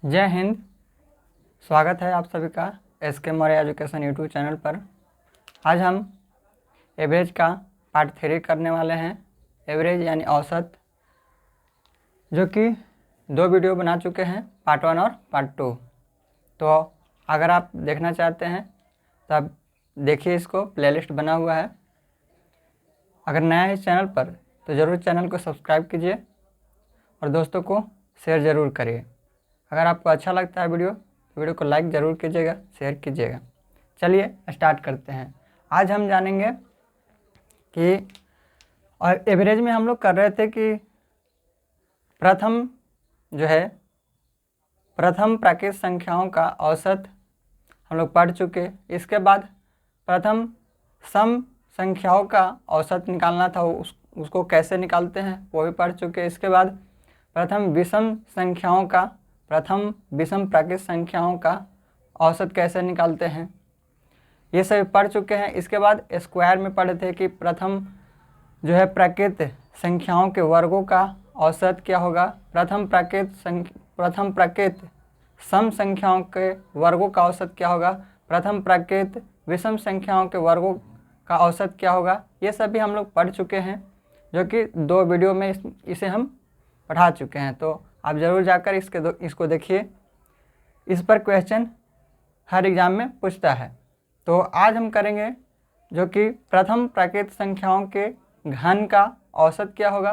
जय हिंद। स्वागत है आप सभी का SK Maurya education YouTube channel पर। आज हम एवरेज का पार्ट 3 करने वाले हैं। एवरेज यानी औसत, जो कि 2 वीडियो बना चुके हैं, पार्ट 1 और पार्ट 2। तो अगर आप देखना चाहते हैं तब देखिए, इसको प्लेलिस्ट बना हुआ है। अगर नया है इस चैनल पर तो ज़रूर चैनल को सब्सक्राइब कीजिए और दोस्तों को शेयर ज़रूर करिए। अगर आपको अच्छा लगता है वीडियो तो वीडियो को लाइक ज़रूर कीजिएगा, शेयर कीजिएगा। चलिए स्टार्ट करते हैं। आज हम जानेंगे कि और एवरेज में हम लोग कर रहे थे कि प्रथम प्राकृत संख्याओं का औसत हम लोग पढ़ चुके। इसके बाद प्रथम सम संख्याओं का औसत निकालना था, उसको कैसे निकालते हैं वो भी पढ़ चुके। इसके बाद प्रथम विषम प्राकृत संख्याओं का औसत कैसे निकालते हैं, ये सभी पढ़ चुके हैं। इसके बाद स्क्वायर में पढ़े थे कि प्रथम प्राकृत संख्याओं के वर्गों का औसत क्या होगा, प्रथम प्राकृत सम संख्याओं के वर्गों का औसत क्या होगा, प्रथम प्राकृत विषम संख्याओं के वर्गों का औसत क्या होगा। ये सभी हम लोग पढ़ चुके हैं, जो कि 2 वीडियो में इसे हम पढ़ा चुके हैं। तो आप ज़रूर जाकर इसको देखिए। इस पर क्वेश्चन हर एग्ज़ाम में पूछता है। तो आज हम करेंगे जो कि प्रथम प्राकृत संख्याओं के घन का औसत क्या होगा,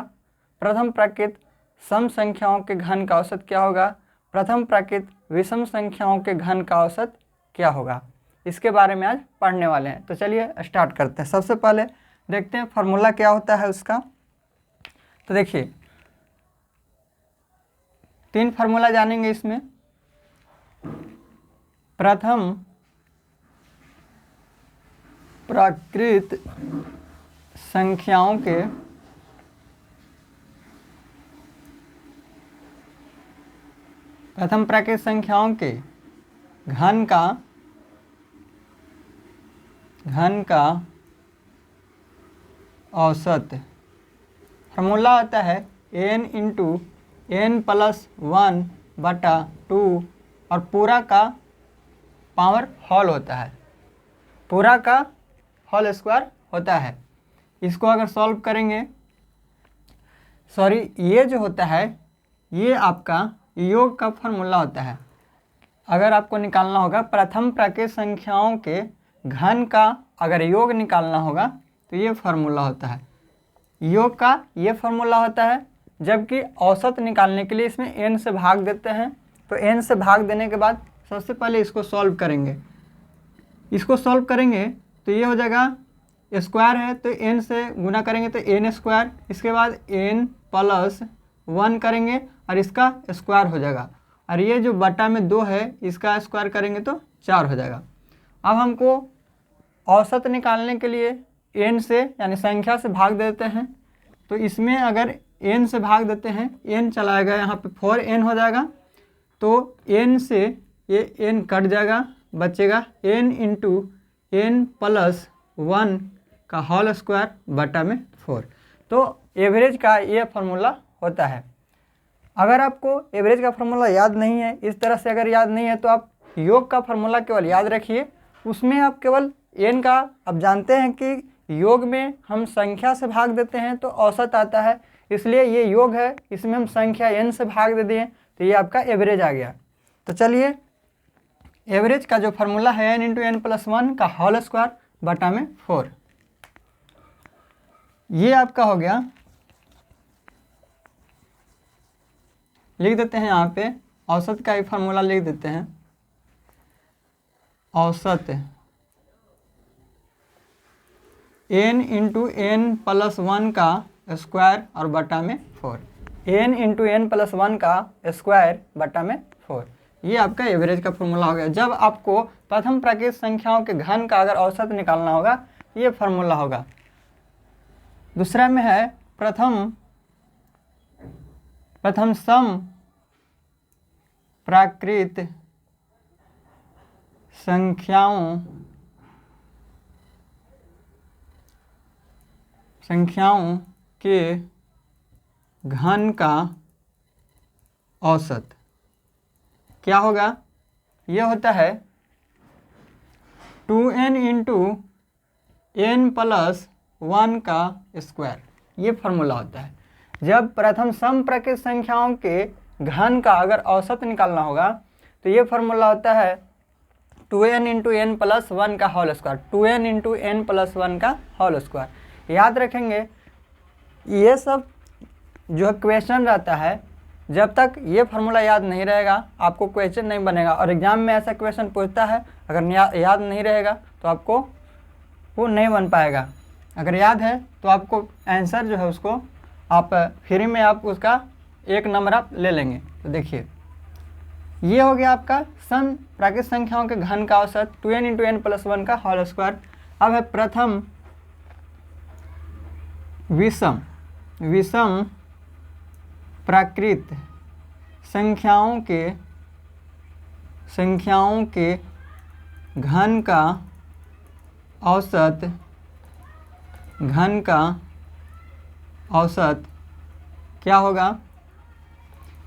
प्रथम प्राकृत सम संख्याओं के घन का औसत क्या होगा, प्रथम प्राकृत विषम संख्याओं के घन का औसत क्या होगा। इसके बारे में आज पढ़ने वाले हैं। तो चलिए स्टार्ट करते हैं। सबसे पहले देखते हैं फार्मूला क्या होता है उसका। तो देखिए 3 फार्मूला जानेंगे इसमें। प्रथम प्राकृत संख्याओं के घन का औसत। फार्मूला होता है n × n+1/2 और पूरा का पावर होल होता है, पूरा का होल स्क्वायर होता है। इसको अगर सॉल्व करेंगे, ये जो होता है ये आपका योग का फार्मूला होता है। अगर आपको निकालना होगा प्रथम प्राकृत संख्याओं के घन का अगर योग निकालना होगा तो ये फार्मूला होता है, योग का ये फार्मूला होता है। जबकि औसत निकालने के लिए इसमें n से भाग देते हैं। तो n से भाग देने के बाद सबसे पहले इसको सॉल्व करेंगे। इसको सॉल्व करेंगे तो ये हो जाएगा, स्क्वायर है तो n से गुना करेंगे तो n²। इसके बाद n+1 करेंगे और इसका स्क्वायर हो जाएगा, और ये जो बटा में 2 है इसका स्क्वायर करेंगे तो 4 हो जाएगा। अब हमको औसत निकालने के लिए n से यानी संख्या से भाग देते हैं। तो इसमें अगर n से भाग देते हैं, n चला आएगा यहाँ पे 4n हो जाएगा। तो n से ये n कट जाएगा, बचेगा n × n+1 का होल स्क्वायर बटा में 4। तो एवरेज का ये फार्मूला होता है। अगर आपको एवरेज का फार्मूला याद नहीं है, इस तरह से अगर याद नहीं है तो आप योग का फार्मूला केवल याद रखिए। उसमें आप केवल n का, आप जानते हैं कि योग में हम संख्या से भाग देते हैं तो औसत आता है, इसलिए ये योग है, इसमें हम संख्या n से भाग दे दिए तो ये आपका एवरेज आ गया। तो चलिए एवरेज का जो फार्मूला है n × n+1 का होल स्क्वायर बटा में 4, ये आपका हो गया। लिख देते हैं यहाँ पे, औसत का ही फार्मूला लिख देते हैं। औसत n × n+1 का स्क्वायर और बटा में 4, n × n+1 का स्क्वायर बटा में 4, ये आपका एवरेज का फार्मूला हो गया। जब आपको प्रथम प्राकृत संख्याओं के घन का अगर औसत निकालना होगा ये फार्मूला होगा। दूसरा में है प्रथम सम प्राकृत संख्याओं के घन का औसत क्या होगा, ये होता है 2n इंटू n प्लस 1 का स्क्वायर। ये फार्मूला होता है। जब प्रथम समप्राकृत संख्याओं के घन का अगर औसत निकालना होगा तो ये फार्मूला होता है 2n इंटू एन प्लस 1 का whole square, 2n into N plus 1 का होल स्क्वायर। याद रखेंगे ये सब जो क्वेश्चन रहता है, जब तक ये फार्मूला याद नहीं रहेगा आपको क्वेश्चन नहीं बनेगा। और एग्जाम में ऐसा क्वेश्चन पूछता है, अगर याद नहीं रहेगा तो आपको वो नहीं बन पाएगा। अगर याद है तो आपको आंसर जो है उसको आप फ्री में आप उसका 1 नंबर आप ले लेंगे। तो देखिए ये हो गया आपका समप्राकृत संख्याओं के घन का औसत 2n इंटू एन प्लस 1 का होल स्क्वायर। अब है प्रथम विषम प्राकृत संख्याओं के घन का औसत क्या होगा,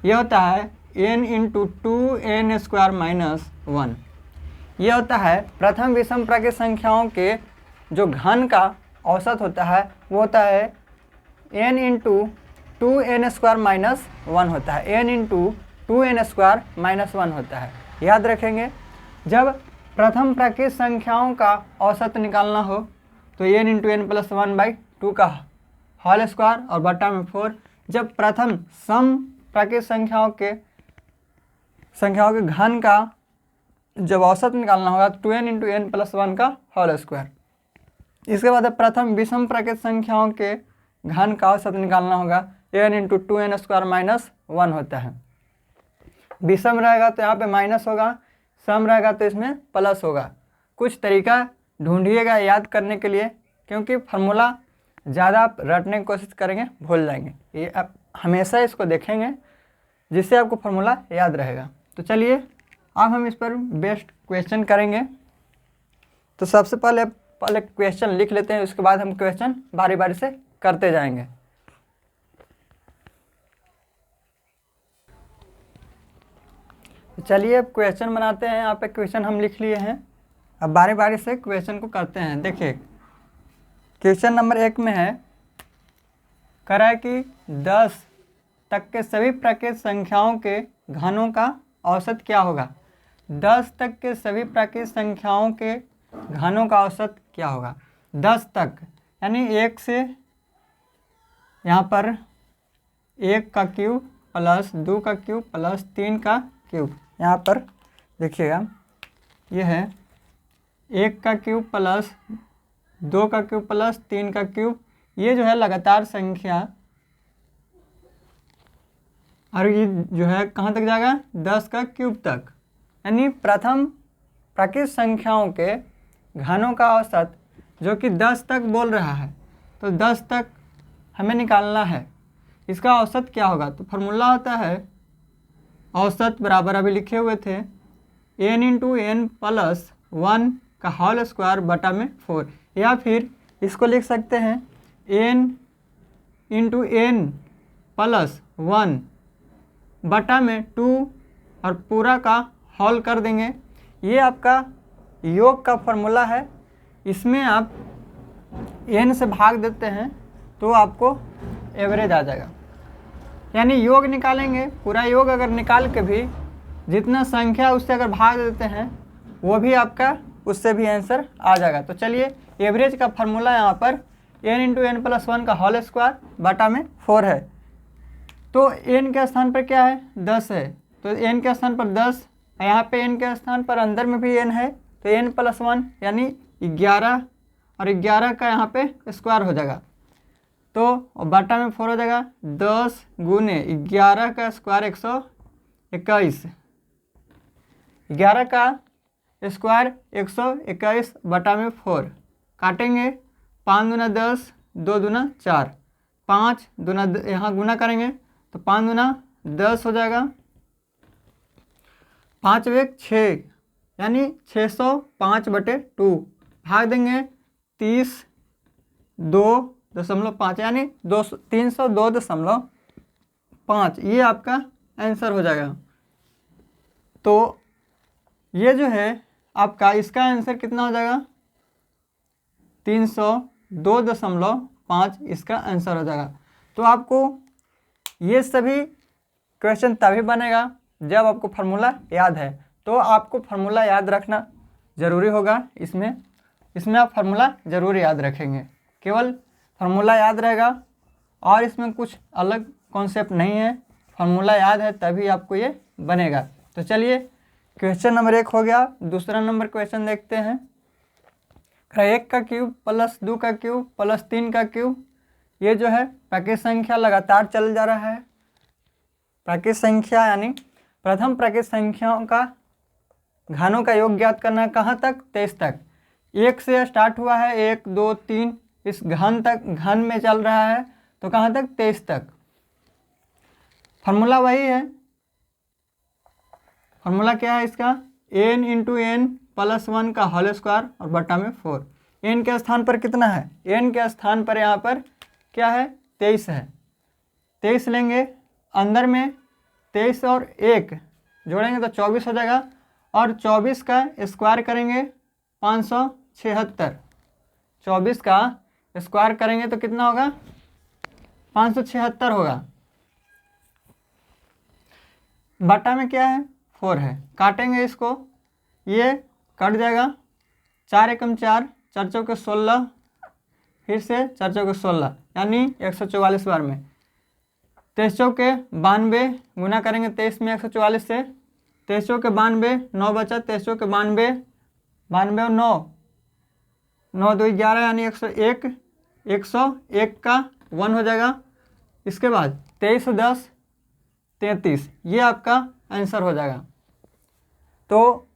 यह होता है n into 2n square minus 1। यह होता है प्रथम विषम प्राकृत संख्याओं के जो घन का औसत होता है वो होता है n into 2n square minus 1 होता है, n into 2n square minus 1 होता है। याद रखेंगे जब प्रथम प्राकृत संख्याओं का औसत निकालना हो तो n इंटू एन प्लस 1/2 का होल स्क्वायर और बटा में 4। जब प्रथम सम प्राकृत संख्याओं के घन का जब औसत निकालना होगा तो 2n इंटू एन प्लस 1 का होल स्क्वायर। इसके बाद प्रथम विषम प्राकृत संख्याओं के घन का औसत निकालना होगा n into 2n square minus 1 होता है। विषम रहेगा तो यहाँ पे माइनस होगा, सम रहेगा तो इसमें प्लस होगा। कुछ तरीका ढूंढिएगा याद करने के लिए, क्योंकि फार्मूला ज़्यादा आप रटने की कोशिश करेंगे भूल जाएंगे। ये आप हमेशा इसको देखेंगे जिससे आपको फार्मूला याद रहेगा। तो चलिए अब हम इस पर बेस्ट क्वेश्चन करेंगे। तो सबसे पहले क्वेश्चन लिख लेते हैं, उसके बाद हम क्वेश्चन बारी बारी से करते जाएंगे। चलिए अब क्वेश्चन बनाते हैं। यहाँ पे क्वेश्चन हम लिख लिए हैं, अब बारी बारी से क्वेश्चन को करते हैं। देखिए क्वेश्चन नंबर 1 में है, कह रहा है कि 10 तक के सभी प्राकृत संख्याओं के घनों का औसत क्या होगा। 10 तक के सभी प्राकृत संख्याओं के घनों का औसत क्या होगा। 10 तक यानी 1 से यहाँ पर 1 का क्यूब प्लस 2 का क्यूब प्लस 3 का क्यूब। यहाँ पर देखिएगा ये है 1 का क्यूब प्लस 2 का क्यूब प्लस 3 का क्यूब। ये जो है लगातार संख्या, और ये जो है कहाँ तक जाएगा 10 का क्यूब तक। यानी प्रथम प्राकृत संख्याओं के घनों का औसत जो कि 10 तक बोल रहा है, तो 10 तक हमें निकालना है। इसका औसत क्या होगा, तो फार्मूला होता है औसत बराबर अभी लिखे हुए थे n इंटू एन प्लस 1 का होल स्क्वायर बटा में 4, या फिर इसको लिख सकते हैं n इंटू एन प्लस 1 बटा में 2 और पूरा का हॉल कर देंगे। ये आपका योग का फॉर्मूला है। इसमें आप n से भाग देते हैं तो आपको एवरेज आ जाएगा। यानी योग निकालेंगे, पूरा योग अगर निकाल के भी जितना संख्या उससे अगर भाग देते हैं वो भी आपका उससे भी आंसर आ जाएगा। तो चलिए एवरेज का फार्मूला यहाँ पर n इंटू एन प्लस 1 का होल स्क्वायर बटा में 4 है। तो n के स्थान पर क्या है 10 है, तो n के स्थान पर 10, यहाँ पे n के स्थान पर अंदर में भी n है तो n प्लस 1 यानी 11, और 11 का यहाँ पे स्क्वायर हो जाएगा तो बटा में 4 हो जाएगा। 10 गुने 11 का स्क्वायर 121, 11 का स्क्वायर 121 बटा में 4 काटेंगे, 5 दूना 10, 2 दूना 4, 5 दूना यहाँ गुना करेंगे तो 5 दूना 10 हो जाएगा, 5 एक 6 यानी 605/2 भाग देंगे 30.2.5 यानी 302.5। ये आपका आंसर हो जाएगा। तो ये जो है आपका इसका आंसर कितना हो जाएगा 302.5 इसका आंसर हो जाएगा। तो आपको ये सभी क्वेश्चन तभी बनेगा जब आपको फार्मूला याद है। तो आपको फार्मूला याद रखना ज़रूरी होगा। इसमें आप फार्मूला ज़रूर याद रखेंगे, केवल फार्मूला याद रहेगा और इसमें कुछ अलग कॉन्सेप्ट नहीं है। फार्मूला याद है तभी आपको ये बनेगा। तो चलिए क्वेश्चन नंबर 1 हो गया। दूसरा नंबर क्वेश्चन देखते हैं। 1 का क्यूब प्लस 2 का क्यूब प्लस 3 का क्यूब, ये जो है प्राकृत संख्या लगातार चल जा रहा है। प्राकृत संख्या यानी प्रथम प्राकृत संख्याओं का घनों का योग ज्ञात करना है। कहाँ तक 23 तक। 1 से स्टार्ट हुआ है, 1 2 3 इस घन में चल रहा है, तो कहाँ तक 23 तक। फार्मूला वही है। फार्मूला क्या है इसका n इंटू एन प्लस 1 का होल स्क्वायर और बटा में 4। n के स्थान पर कितना है, n के स्थान पर यहाँ पर क्या है 23 है। 23 लेंगे, अंदर में 23 और 1 जोड़ेंगे तो 24 हो जाएगा, और 24 का स्क्वायर करेंगे 576। 24 का स्क्वायर करेंगे तो कितना होगा 576 होगा। बटा में क्या है 4 है। काटेंगे इसको, ये कट जाएगा। 4 एकम 4, 4 चौके 16, फिर से 4 चौके 16 यानी 144 बार में। 23 चौके 92 गुना करेंगे 23 में 144 से। 23 चौके 92, 9 बचा। 23 चौके 92, 92 और 9, 9 2 11 यानी 101। 101 का 1 हो जाएगा। इसके बाद 23 और 10 33, ये आपका आंसर हो जाएगा। तो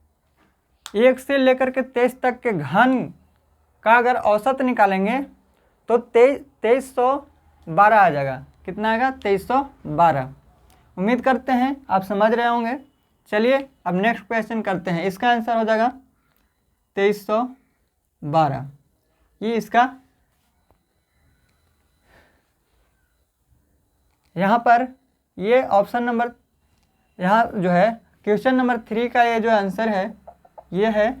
1 से लेकर के 23 तक के घन का अगर औसत निकालेंगे तो 2312 आ जाएगा। कितना आएगा 2312। उम्मीद करते हैं आप समझ रहे होंगे। चलिए अब नेक्स्ट क्वेश्चन करते हैं। इसका आंसर हो जाएगा 2312। ये इसका यहाँ पर ये ऑप्शन नंबर, यहाँ जो है क्वेश्चन नंबर 3 का ये जो आंसर है ये है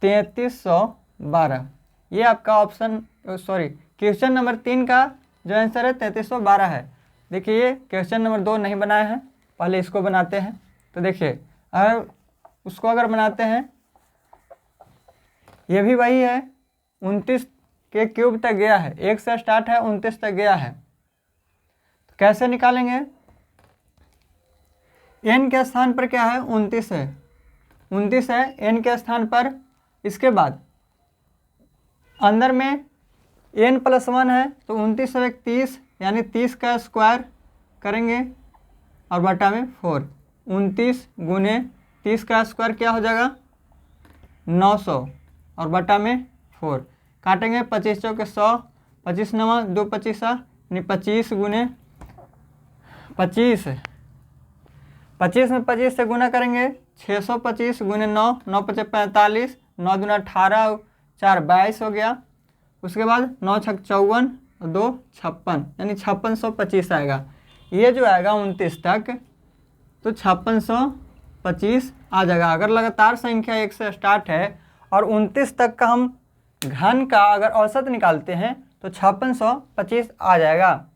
3312। ये आपका ऑप्शन क्वेश्चन नंबर 3 का जो आंसर है 3312 है। देखिए ये क्वेश्चन नंबर 2 नहीं बनाया है, पहले इसको बनाते हैं। तो देखिए अगर उसको बनाते हैं, ये भी वही है 29 के क्यूब तक गया है। 1 से स्टार्ट है 29 तक गया है। तो कैसे निकालेंगे, n के स्थान पर क्या है 29 है। 29 है n के स्थान पर। इसके बाद अंदर में n प्लस 1 है, तो 29 और 30 यानी 30 का स्क्वायर करेंगे और बटा में 4। 29 गुने 30 का स्क्वायर क्या हो जाएगा 900 और बटा में 4। काटेंगे 25 चौके 100, 25 नवा 2 25 यानी 25 गुने 25। 25 में 25 से गुना करेंगे 625 गुने 9, 9 5 45, 9 दूना 18, 4 22 हो गया। उसके बाद 9 6 54 और 2 56 यानी 5625 आएगा। ये जो आएगा 29 तक तो 5625 आ जाएगा। अगर लगातार संख्या 1 से स्टार्ट है और 29 तक का हम घन का अगर औसत निकालते हैं तो 5625 आ जाएगा।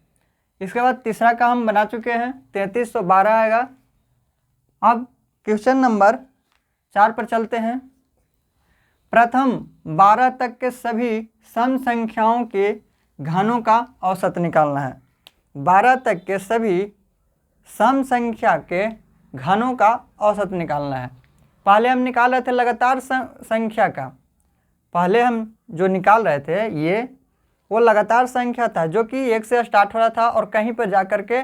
इसके बाद तीसरा का हम बना चुके हैं 3312 आएगा। अब क्वेश्चन नंबर 4 पर चलते हैं। प्रथम 12 तक के सभी सम संख्याओं के घनों का औसत निकालना है। 12 तक के सभी सम संख्या के घनों का औसत निकालना है। पहले हम निकाल रहे थे लगातार संख्या का। पहले हम जो निकाल रहे थे वो लगातार संख्या था जो कि 1 से स्टार्ट हो रहा था और कहीं पर जा कर के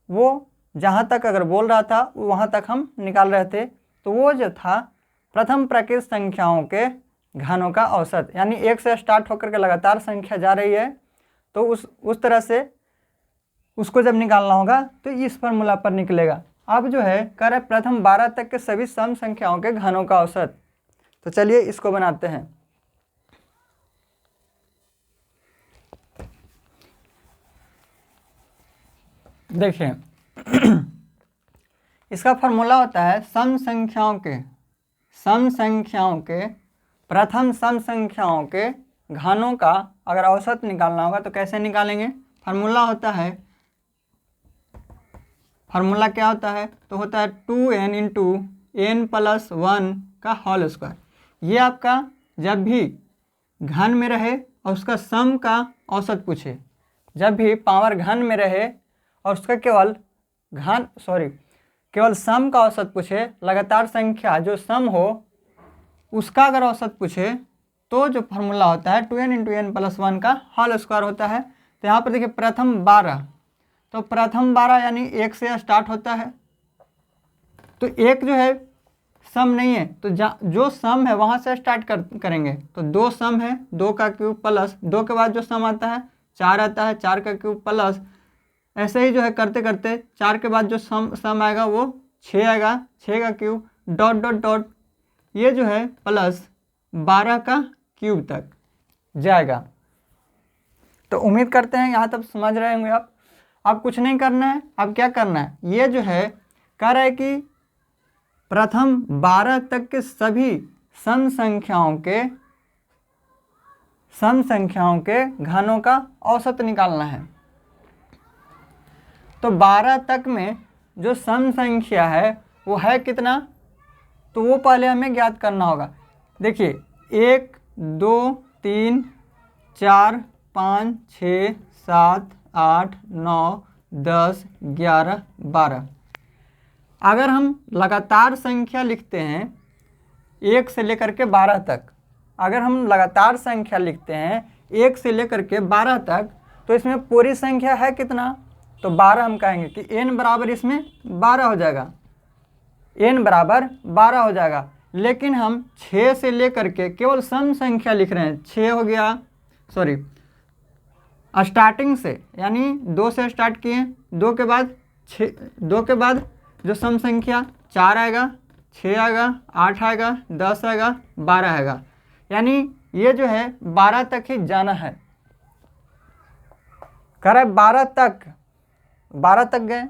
वो जहाँ तक अगर बोल रहा था वहाँ तक हम निकाल रहे थे। तो वो जो था प्रथम प्राकृत संख्याओं के घनों का औसत, यानी 1 से स्टार्ट होकर के लगातार संख्या जा रही है तो उस तरह से उसको जब निकालना होगा तो इस फार्मूला पर निकलेगा। अब जो है कह रहे प्रथम 12 तक के सभी सम संख्याओं के घनों का औसत। तो चलिए इसको बनाते हैं। देखिए इसका फॉर्मूला होता है सम संख्याओं के प्रथम सम संख्याओं के घनों का अगर औसत निकालना होगा तो कैसे निकालेंगे। फार्मूला क्या होता है, तो होता है 2n इंटू n प्लस 1 का होल स्क्वायर। ये आपका जब भी घन में रहे और उसका सम का औसत पूछे, जब भी पावर घन में रहे और उसका केवल सम का औसत पूछे, लगातार संख्या जो सम हो उसका अगर औसत पूछे, तो जो फार्मूला होता है 2n इंटू n प्लस 1 का होल स्क्वायर होता है। तो यहाँ पर देखिए प्रथम 12 यानी 1 से स्टार्ट होता है, तो 1 जो है सम नहीं है, तो जो सम है वहाँ से स्टार्ट करेंगे। तो 2 सम है, 2 का क्यूब प्लस 2 के बाद जो सम आता है 4 आता है, 4 का क्यूब प्लस ऐसे ही जो है करते करते 4 के बाद जो सम आएगा वो 6 आएगा, 6 का क्यूब डॉट डॉट डॉट ये जो है प्लस 12 का क्यूब तक जाएगा। तो उम्मीद करते हैं यहाँ तक समझ रहे होंगे आप। अब कुछ नहीं करना है, अब क्या करना है, ये जो है कह रहा है कि प्रथम 12 तक के सभी सम संख्याओं के घनों का औसत निकालना है। तो 12 तक में जो सम संख्या है वो है कितना, तो वो पहले हमें ज्ञात करना होगा। देखिए 1 2 3 4 5 6 7 8 9 10 11 12। अगर हम लगातार संख्या लिखते हैं 1 से लेकर के 12 तक, अगर हम लगातार संख्या लिखते हैं 1 से लेकर के 12 तक, तो इसमें पूरी संख्या है कितना, तो 12 हम कहेंगे कि n बराबर इसमें 12 हो जाएगा, n बराबर 12 हो जाएगा। लेकिन हम 6 से लेकर के केवल सम संख्या लिख रहे हैं, 6 हो गया, स्टार्टिंग से यानी 2 से स्टार्ट किए, 2 के बाद जो सम संख्या 4 आएगा, 6 आएगा, 8 आएगा, 10 आएगा, 12 आएगा, यानी ये जो है 12 तक ही जाना है। कह रहा है 12 तक गए,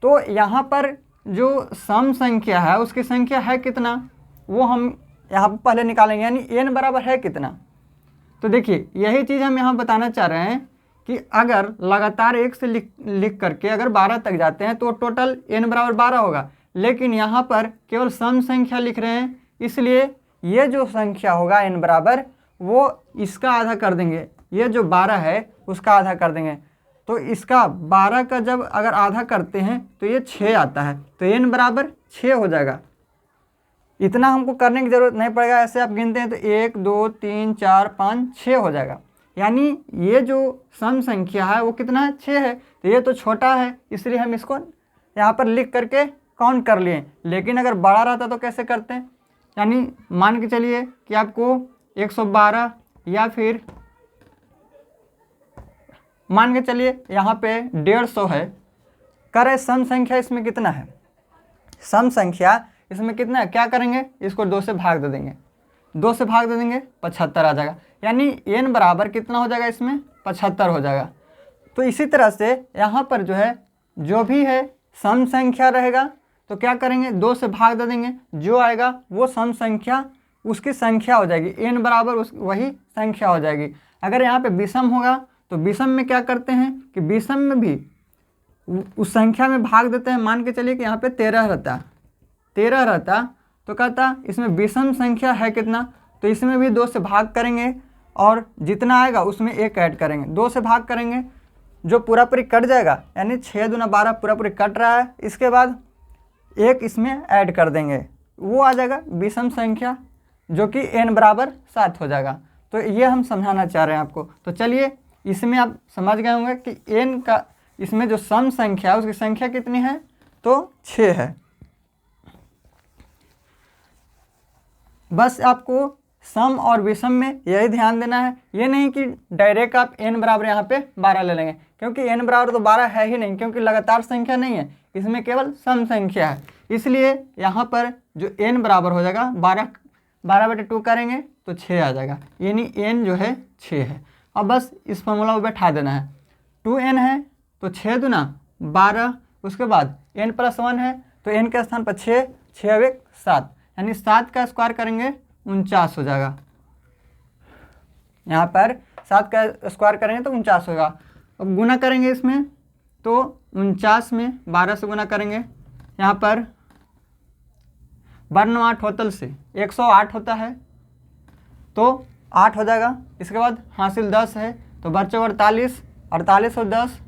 तो यहाँ पर जो सम संख्या है उसकी संख्या है कितना, वो हम यहाँ पर पहले निकालेंगे, यानी n बराबर है कितना। तो देखिए यही चीज़ हम यहाँ बताना चाह रहे हैं कि अगर लगातार 1 से लिख करके अगर 12 तक जाते हैं तो टोटल n बराबर 12 होगा, लेकिन यहाँ पर केवल सम संख्या लिख रहे हैं, इसलिए ये जो संख्या होगा n बराबर वो इसका आधा कर देंगे, ये जो 12 है उसका आधा कर देंगे। तो इसका 12 का जब अगर आधा करते हैं तो ये 6 आता है, तो n बराबर 6 हो जाएगा। इतना हमको करने की ज़रूरत नहीं पड़ेगा, ऐसे आप गिनते हैं तो 1 2 3 4 5 6 हो जाएगा, यानी ये जो सम संख्या है वो कितना है, 6 है। तो ये तो छोटा है, इसलिए हम इसको यहाँ पर लिख करके काउंट कर लिए। लेकिन अगर बड़ा रहता तो कैसे करते हैं, यानी मान के चलिए कि आपको 112 या फिर मान के चलिए यहाँ पे 150 है, करे सम संख्या इसमें कितना है, सम संख्या इसमें कितना है, क्या करेंगे, इसको 2 से भाग दे देंगे, 2 से भाग दे देंगे 75 आ जाएगा, यानी n बराबर कितना हो जाएगा, इसमें 75 हो जाएगा। तो इसी तरह से यहाँ पर जो है जो भी है सम संख्या रहेगा तो क्या करेंगे, 2 से भाग दे देंगे, जो आएगा वो सम संख्या उसकी संख्या हो जाएगी, n बराबर वही संख्या हो जाएगी। अगर यहाँ पे विषम होगा तो विषम में क्या करते हैं कि विषम में भी उस संख्या में भाग देते हैं। मान के चलिए कि यहाँ पे 13 रहता तो कहता इसमें विषम संख्या है कितना, तो इसमें भी 2 से भाग करेंगे और जितना आएगा उसमें 1 ऐड करेंगे, 2 से भाग करेंगे, जो पूरा पूरी कट जाएगा, यानी 6 दूना 12 पूरा पूरी कट रहा है, इसके बाद 1 इसमें ऐड कर देंगे, वो आ जाएगा विषम संख्या, जो कि n बराबर 7 हो जाएगा। तो ये हम समझाना चाह रहे हैं आपको। तो चलिए इसमें आप समझ गए होंगे कि n का इसमें जो सम संख्या है उसकी संख्या कितनी है, तो 6 है। बस आपको सम और विषम में यही ध्यान देना है, ये नहीं कि डायरेक्ट आप n बराबर यहाँ पे 12 ले लेंगे, क्योंकि n बराबर तो 12 है ही नहीं, क्योंकि लगातार संख्या नहीं है, इसमें केवल सम संख्या है। इसलिए यहाँ पर जो n बराबर हो जाएगा 12/2 करेंगे तो 6 आ जाएगा, यानी n जो है 6 है। अब बस इस फॉर्मूला को बैठा देना है, 2n है तो 6 दूना 12, उसके बाद n + 1 है तो n के स्थान पर 6, 6 और 1 7, यानी 7 का स्क्वायर करेंगे 49 हो जाएगा। यहाँ पर 7 का स्क्वायर करेंगे तो 49 होगा। अब गुना करेंगे इसमें तो 49 में 12 से गुना करेंगे, यहाँ पर 12 8 होतल से 108 होता है तो 8 हो जाएगा। इसके बाद हासिल 10 है तो बच्चों 48, 48 और 10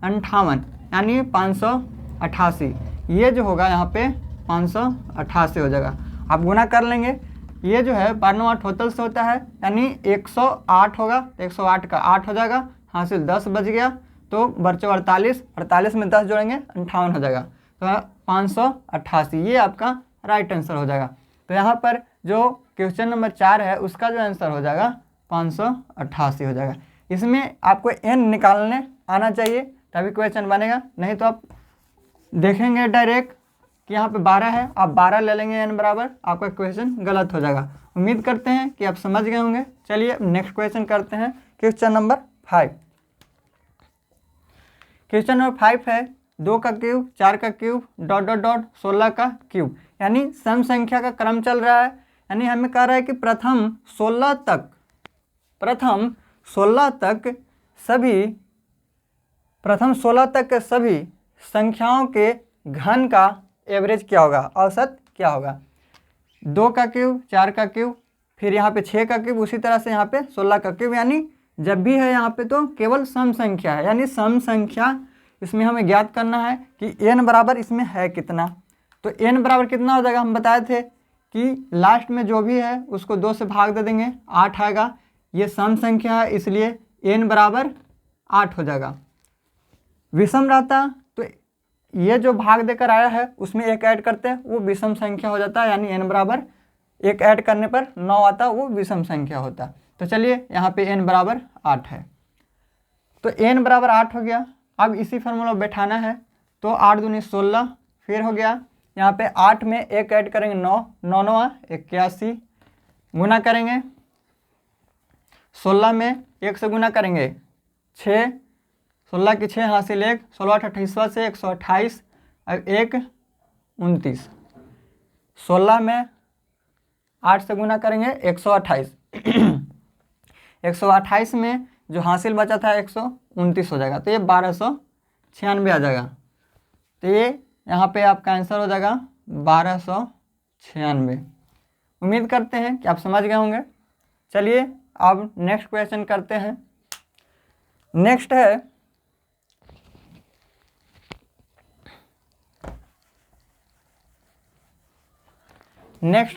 58, यानी 588। ये जो होगा यहाँ पे 588 हो जाएगा। आप गुना कर लेंगे, ये जो है 12 8 होतल से होता है, यानी 108 होगा, 108 का 8 हो जाएगा, हासिल 10 बच गया तो बच्चों 48, 48 में 10 जोड़ेंगे 58 हो जाएगा, तो 588 ये आपका राइट आंसर हो जाएगा। तो यहाँ पर जो क्वेश्चन नंबर 4 है उसका जो आंसर हो जाएगा 588 हो जाएगा। इसमें आपको n निकालने आना चाहिए तभी क्वेश्चन बनेगा, नहीं तो आप देखेंगे डायरेक्ट कि यहाँ पे 12 है, आप 12 ले लेंगे n बराबर, आपका क्वेश्चन गलत हो जाएगा। उम्मीद करते हैं कि आप समझ गए होंगे। चलिए नेक्स्ट क्वेश्चन करते हैं, क्वेश्चन नंबर 5। क्वेश्चन नंबर 5 है 2 का क्यूब, 4 का क्यूब, डॉट डॉट डॉट 16 का क्यूब, यानी सम संख्या का क्रम चल रहा है। यानी हमें कह रहा है कि प्रथम 16 तक के सभी संख्याओं के घन का एवरेज क्या होगा, औसत क्या होगा। 2 का क्यूब, 4 का क्यूब, फिर यहाँ पे 6 का क्यूब, उसी तरह से यहाँ पे 16 का क्यूब, यानी जब भी है यहाँ पे तो केवल सम संख्या है, यानी सम संख्या इसमें हमें ज्ञात करना है कि n बराबर इसमें है कितना। तो n बराबर कितना हो जाएगा, हम बताए थे कि लास्ट में जो भी है उसको 2 से भाग दे देंगे, 8 आएगा। ये सम संख्या है इसलिए n बराबर 8 हो जाएगा। विषम रहता तो ये जो भाग देकर आया है उसमें 1 ऐड करते हैं, वो विषम संख्या हो जाता है, यानी n बराबर 1 ऐड करने पर 9 आता, वो विषम संख्या होता। तो चलिए यहाँ पे n बराबर 8 है, तो n बराबर 8 हो गया। अब इसी फार्मूला बैठाना है तो 8 दूनी 16, फिर हो गया यहाँ पे 8 में 1 ऐड करेंगे 9, 9 9 81, गुना करेंगे 16 में 1 से गुना करेंगे 6, 16 की 6 हासिल 1, 16 28 से 128 और 1 29, 16 में 8 से गुना करेंगे 128 128 में जो हासिल बचा था 129 हो जाएगा, तो ये 1296 आ जाएगा। तो ये यहाँ पे आपका आंसर हो जाएगा 1296। उम्मीद करते हैं कि आप समझ गए होंगे। चलिए अब नेक्स्ट क्वेश्चन करते हैं। नेक्स्ट है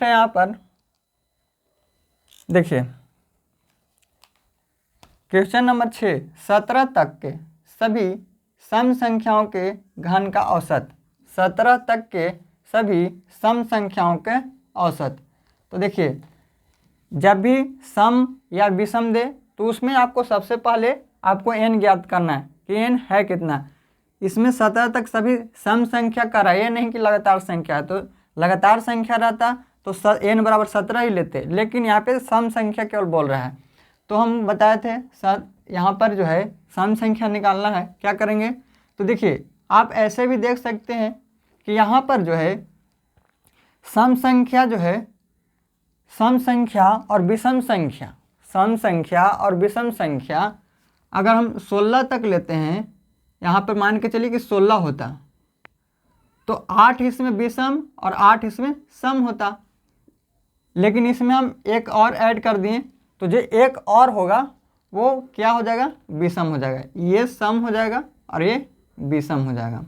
यहाँ पर देखिए क्वेश्चन नंबर 6, 17 तक के सभी सम संख्याओं के घन का औसत, 17 तक के सभी सम संख्याओं के औसत। तो देखिए जब भी सम या विषम दे तो उसमें आपको सबसे पहले आपको n ज्ञात करना है कि n है कितना। इसमें 17 तक सभी सम संख्या का रहा है, ये नहीं कि लगातार संख्या है, तो लगातार संख्या रहता तो n बराबर 17 ही लेते, लेकिन यहाँ पे सम संख्या केवल बोल रहा है। तो हम बताए थे यहाँ पर जो है सम संख्या निकालना है, क्या करेंगे। तो देखिए आप ऐसे भी देख सकते हैं कि यहाँ पर जो है सम संख्या जो है सम संख्या और विषम संख्या, सम संख्या और विषम संख्या अगर हम 16 तक लेते हैं, यहाँ पर मान के चलिए कि 16 होता तो 8 इसमें विषम और 8 इसमें सम होता, लेकिन इसमें हम एक और ऐड कर दिए तो जो एक और होगा वो क्या हो जाएगा, विषम हो जाएगा। ये सम हो जाएगा और ये विषम हो जाएगा,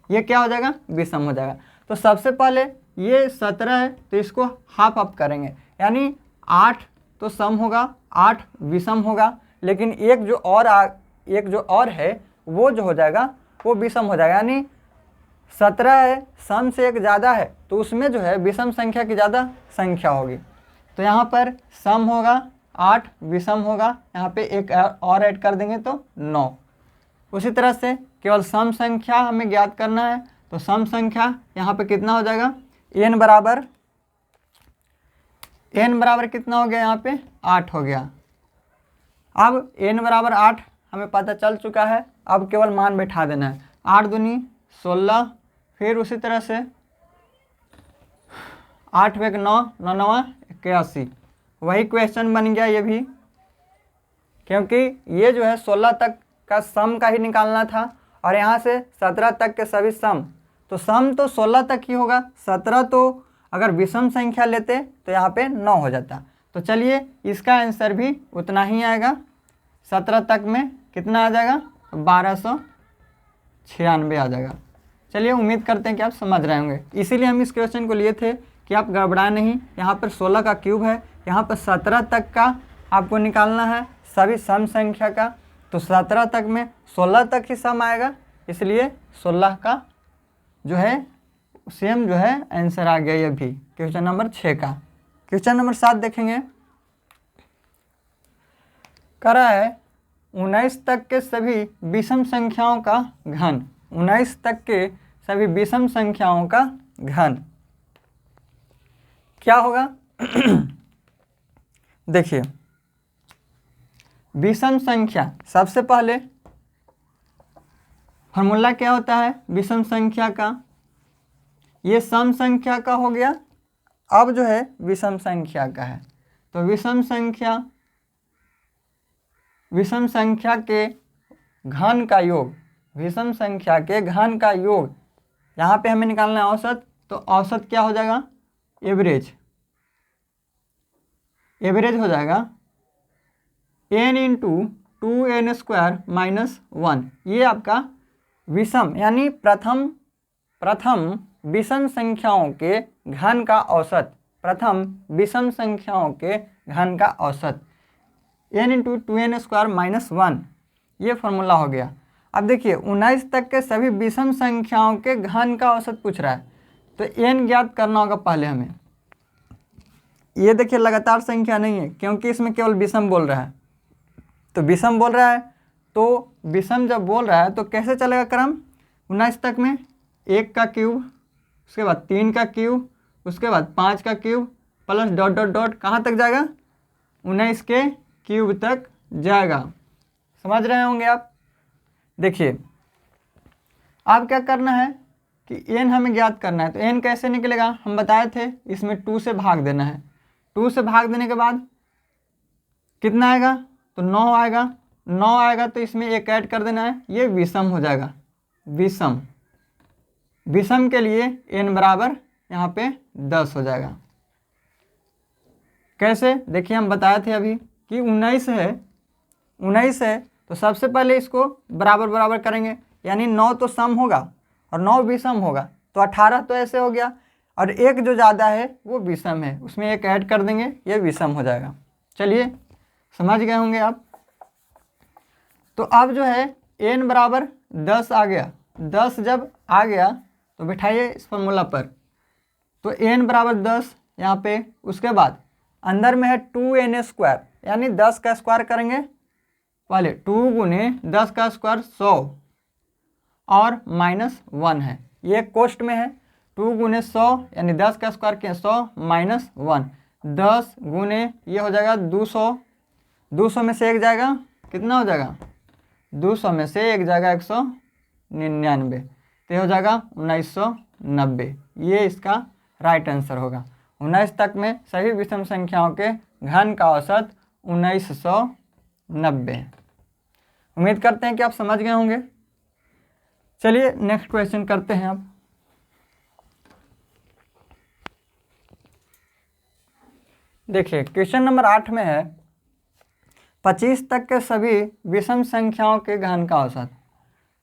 ये क्या हो जाएगा, विषम हो जाएगा। तो सबसे पहले ये 17 है तो इसको हाफ अप करेंगे, यानी 8 तो सम होगा, 8 विषम होगा, लेकिन एक जो और है वो जो हो जाएगा वो विषम हो जाएगा। यानी 17 है, सम से एक ज़्यादा है तो उसमें जो है विषम संख्या की ज़्यादा संख्या होगी। तो यहाँ पर सम होगा 8, विषम होगा, यहाँ पे एक और ऐड कर देंगे तो 9। उसी तरह से केवल सम संख्या हमें ज्ञात करना है, तो सम संख्या यहाँ पे कितना हो जाएगा, n बराबर कितना हो गया, यहाँ पे 8 हो गया। अब n बराबर 8 हमें पता चल चुका है, अब केवल मान बैठा देना है। 8 दूनी 16, फिर उसी तरह से 8 × 9 9 9 81, वही क्वेश्चन बन गया ये भी, क्योंकि ये जो है 16 तक का सम का ही निकालना था और यहाँ से 17 तक के सभी सम, तो सम तो 16 तक ही होगा, 17 तो अगर विषम संख्या लेते तो यहाँ पे 9 हो जाता। तो चलिए इसका आंसर भी उतना ही आएगा, 17 तक में कितना आ जाएगा, 1296 आ जाएगा। चलिए उम्मीद करते हैं कि आप समझ रहे होंगे, इसीलिए हम इस क्वेश्चन को लिए थे कि आप गड़बड़ाए नहीं। यहाँ पर 16 का क्यूब है, यहाँ पर 17 तक का आपको निकालना है सभी सम संख्या का, तो 17 तक में 16 तक ही सम आएगा, इसलिए 16 का जो है सेम जो है आंसर आ गया ये भी क्वेश्चन नंबर 6 का। क्वेश्चन नंबर 7 देखेंगे, कह रहा है 19 तक के सभी विषम संख्याओं का घन, 19 तक के सभी विषम संख्याओं का घन क्या होगा? देखिए विषम संख्या, सबसे पहले फॉर्मूला क्या होता है विषम संख्या का, ये सम संख्या का हो गया, अब जो है विषम संख्या का है। तो विषम संख्या के घन का योग, विषम संख्या के घन का योग, यहाँ पे हमें निकालना है औसत, तो औसत क्या हो जाएगा, एवरेज हो जाएगा n × 2n² - 1, ये आपका विषम यानी प्रथम विषम संख्याओं के घन का औसत, प्रथम विषम संख्याओं के घन का औसत n × 2n² - 1, ये फॉर्मूला हो गया। अब देखिए 19 तक के सभी विषम संख्याओं के घन का औसत पूछ रहा है, तो n ज्ञात करना होगा पहले हमें। ये देखिए लगातार संख्या नहीं है, क्योंकि इसमें केवल विषम बोल रहा है, तो विषम बोल रहा है, तो विषम जब बोल रहा है तो कैसे चलेगा क्रम, 19 तक में 1 का क्यूब, उसके बाद 3 का क्यूब, उसके बाद 5 का क्यूब प्लस ... कहाँ तक जाएगा, 19 के क्यूब तक जाएगा। समझ रहे होंगे आप। देखिए अब क्या करना है कि n हमें ज्ञात करना है, तो n कैसे निकलेगा, हम बताए थे इसमें 2 से भाग देना है, 2 से भाग देने के बाद कितना आएगा, तो 9 आएगा, 9 आएगा तो इसमें 1 ऐड कर देना है, ये विषम हो जाएगा। विषम के लिए n बराबर यहाँ पे 10 हो जाएगा। कैसे, देखिए हम बताए थे अभी कि 19 है, तो सबसे पहले इसको बराबर करेंगे, यानी 9 तो सम होगा और 9 विषम होगा, तो 18 तो ऐसे हो गया, और एक जो ज़्यादा है वो विषम है, उसमें 1 ऐड कर देंगे, ये विषम हो जाएगा। चलिए समझ गए होंगे आप। तो अब जो है n बराबर 10 आ गया, 10 जब आ गया तो बिठाइए इस फॉर्मूला पर, तो n बराबर 10 यहाँ पे, उसके बाद अंदर में है 2n², यानी 10 का स्क्वायर करेंगे, पहले 2 × 10 का स्क्वायर 100 और -1 है, ये कोष्ट में है, 2 × 100 यानी 10 का स्क्वायर किया 100 - 1, 10 गुने ये हो जाएगा 200, 200 में से 1 जाएगा, कितना हो जाएगा, 200 में से 1 जाएगा 199, तो ये हो जाएगा 1990, ये इसका राइट आंसर होगा। 19 तक में सभी विषम संख्याओं के घन का औसत 1990। उम्मीद करते हैं कि आप समझ गए होंगे। चलिए नेक्स्ट क्वेश्चन करते हैं अब। देखिए क्वेश्चन नंबर 8 में है 25 तक के सभी विषम संख्याओं के घन का औसत,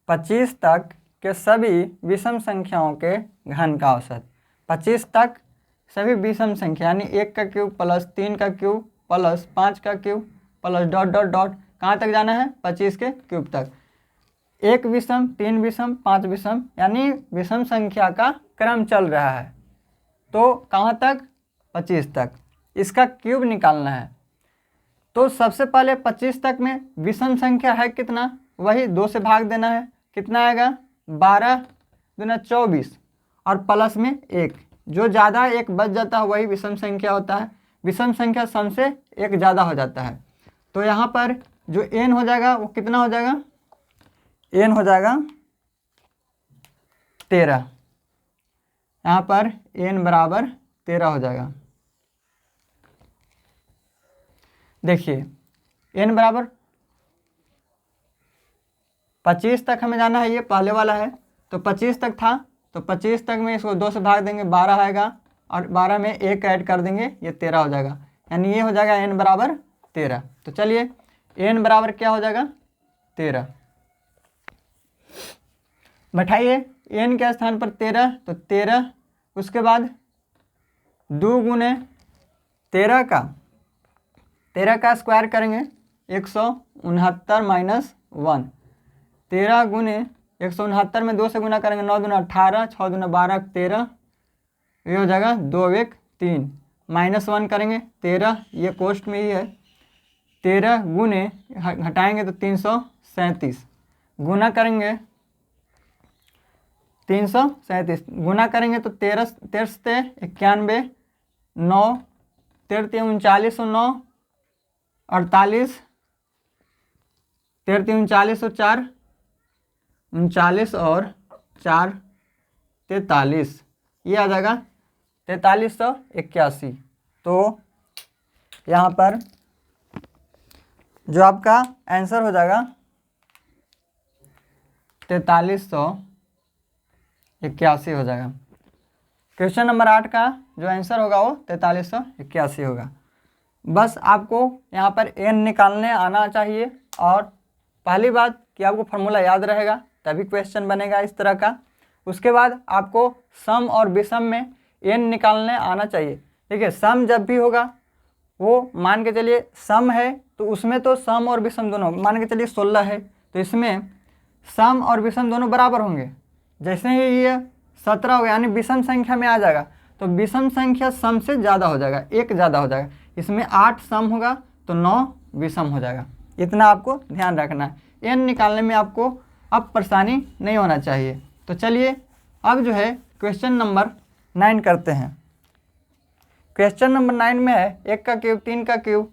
25 तक के सभी विषम संख्याओं के घन का औसत, 25 तक सभी विषम संख्या यानी 1 का क्यूब प्लस 3 का क्यूब प्लस 5 का क्यूब प्लस ... कहाँ तक जाना है, 25 के क्यूब तक, 1 विषम 3 विषम 5 विषम, यानी विषम संख्या का क्रम चल रहा है, तो कहाँ तक, 25 तक, इसका क्यूब निकालना है। तो सबसे पहले 25 तक में विषम संख्या है कितना, वही 2 से भाग देना है, कितना आएगा, 12 दूना 24 और प्लस में 1, जो ज़्यादा 1 बच जाता है वही विषम संख्या होता है, विषम संख्या सम से 1 ज़्यादा हो जाता है। तो यहाँ पर जो n हो जाएगा वो कितना हो जाएगा, n हो जाएगा 13, यहाँ पर n बराबर 13 हो जाएगा। देखिए n बराबर 25 तक हमें जाना है, ये पहले वाला है तो 25 तक था, तो 25 तक में इसको 2 से भाग देंगे 12 आएगा, और 12 में 1 ऐड कर देंगे, ये 13 हो जाएगा। यानी ये हो जाएगा n बराबर 13। तो चलिए n बराबर क्या हो जाएगा 13, बैठाइए n के स्थान पर 13, तो 13 उसके बाद 2 गुने 13 का स्क्वायर करेंगे 169 माइनस 1, 13 गुने 169 में 2 से गुना करेंगे 9 दूना 18, 6 दूना 12, 13, ये हो जाएगा 2 1 3, माइनस 1 करेंगे 13, ये कोष्ट में ही है, 13 गुने हटाएंगे तो 337, गुना करेंगे 337, गुना करेंगे तो 13 से 91, 9 13 39 और 9 48, 13 39 और 4 39 और 4 43, ये आ जाएगा 4381। तो यहाँ पर जो आपका आंसर हो जाएगा 4381 हो जाएगा। क्वेश्चन नंबर 8 का जो आंसर होगा वो 4381 होगा। बस आपको यहाँ पर n निकालने आना चाहिए, और पहली बात कि आपको फार्मूला याद रहेगा तभी क्वेश्चन बनेगा इस तरह का। उसके बाद आपको सम और विषम में n निकालने आना चाहिए। देखिए सम जब भी होगा वो मान के चलिए सम है तो उसमें तो सम और विषम दोनों, मान के चलिए 16 है तो इसमें सम और विषम दोनों बराबर होंगे। जैसे ही ये 17 हो गया यानी विषम संख्या में आ जाएगा, तो विषम संख्या सम से ज़्यादा हो जाएगा, एक ज़्यादा हो जाएगा। इसमें 8 सम होगा तो 9 विषम हो जाएगा। इतना आपको ध्यान रखना है, n निकालने में आपको अब परेशानी नहीं होना चाहिए। तो चलिए अब जो है क्वेश्चन नंबर 9 करते हैं। क्वेश्चन नंबर 9 में है 1 का क्यूब 3 का क्यूब ...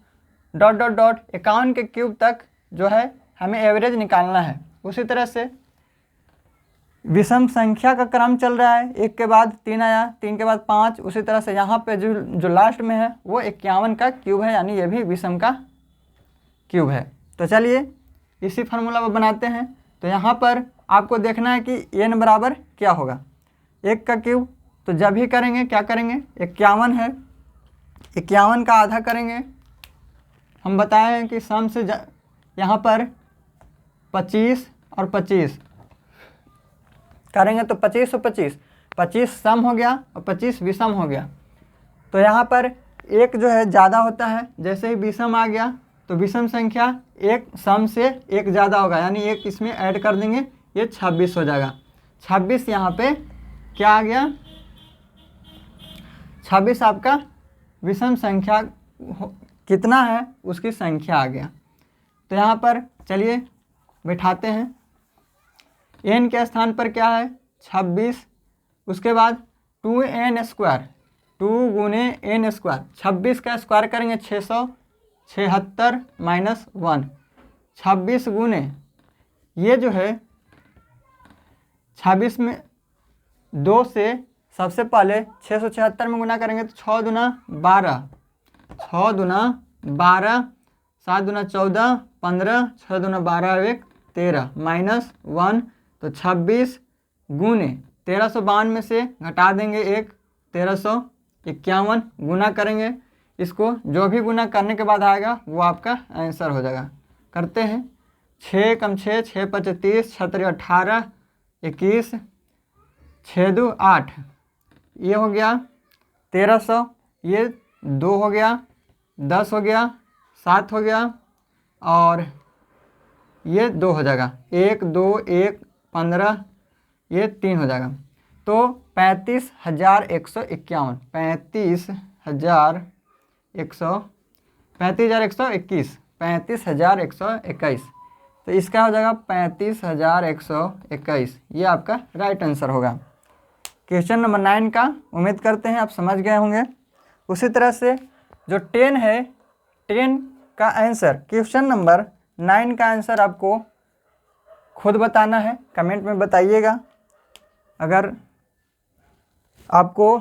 51 के क्यूब तक जो है हमें एवरेज निकालना है। उसी तरह से विषम संख्या का क्रम चल रहा है, 1 के बाद 3 आया, 3 के बाद 5, उसी तरह से यहाँ पे जो लास्ट में है वो 51 का क्यूब है, यानी ये भी विषम का क्यूब है। तो चलिए इसी फार्मूला को बनाते हैं। तो यहाँ पर आपको देखना है कि n बराबर क्या होगा। 1 का क्यूब तो जब ही करेंगे क्या करेंगे, 51 है, 51 का आधा करेंगे। हम बताए हैं कि सम से यहाँ पर 25 और 25 करेंगे तो 25 और 25 सम हो गया और 25 विषम हो गया। तो यहाँ पर एक जो है ज़्यादा होता है, जैसे ही विषम आ गया तो विषम संख्या एक सम से एक ज़्यादा होगा, यानी एक इसमें ऐड कर देंगे, ये 26 हो जाएगा। 26 यहाँ पे क्या आ गया, 26 आपका विषम संख्या कितना है उसकी संख्या आ गया। तो यहाँ पर चलिए बिठाते हैं, n के स्थान पर क्या है 26, उसके बाद 2n स्क्वायर, 2 गुने n स्क्वायर, 26 का स्क्वायर करेंगे 676 माइनस 1, 26 गुने ये जो है 26 में 2 से सबसे पहले 676 में गुना करेंगे तो 6 दूना 12, 6 दूना 12, 7 दूना 14, 15, 6 दूना 12 1 13 माइनस 1, तो 26 गुने 1352 में से घटा देंगे 1, 1351 गुना करेंगे। इसको जो भी गुना करने के बाद आएगा वो आपका आंसर हो जाएगा। करते हैं, 6 कम 6, 6 5 30, 6 3 18, 21, 6 2 8, ये हो गया 1300, ये 2 हो गया, 10 हो गया, 7 हो गया और ये 2 हो जाएगा, 1 2 1 15, ये 3 हो जाएगा। तो 35,151, 35,121, तो इसका हो जाएगा 35,121, ये आपका राइट आंसर होगा क्वेश्चन नंबर 9 का। उम्मीद करते हैं आप समझ गए होंगे। उसी तरह से जो 10 है, 10 का आंसर, क्वेश्चन नंबर 9 का आंसर आपको खुद बताना है, कमेंट में बताइएगा। अगर आपको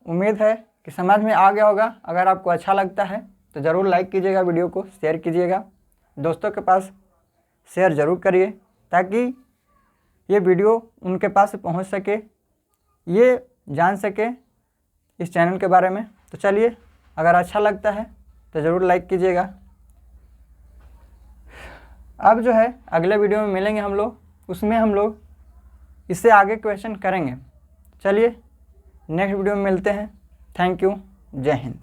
उम्मीद है कि समझ में आ गया होगा। अगर आपको अच्छा लगता है तो ज़रूर लाइक कीजिएगा, वीडियो को शेयर कीजिएगा, दोस्तों के पास शेयर ज़रूर करिए ताकि ये वीडियो उनके पास पहुंच सके, ये जान सके इस चैनल के बारे में। तो चलिए, अगर अच्छा लगता है तो ज़रूर लाइक कीजिएगा। अब जो है अगले वीडियो में मिलेंगे हम लोग, उसमें हम लोग इससे आगे क्वेश्चन करेंगे। चलिए नेक्स्ट वीडियो में मिलते हैं। Thank you. जय हिंद।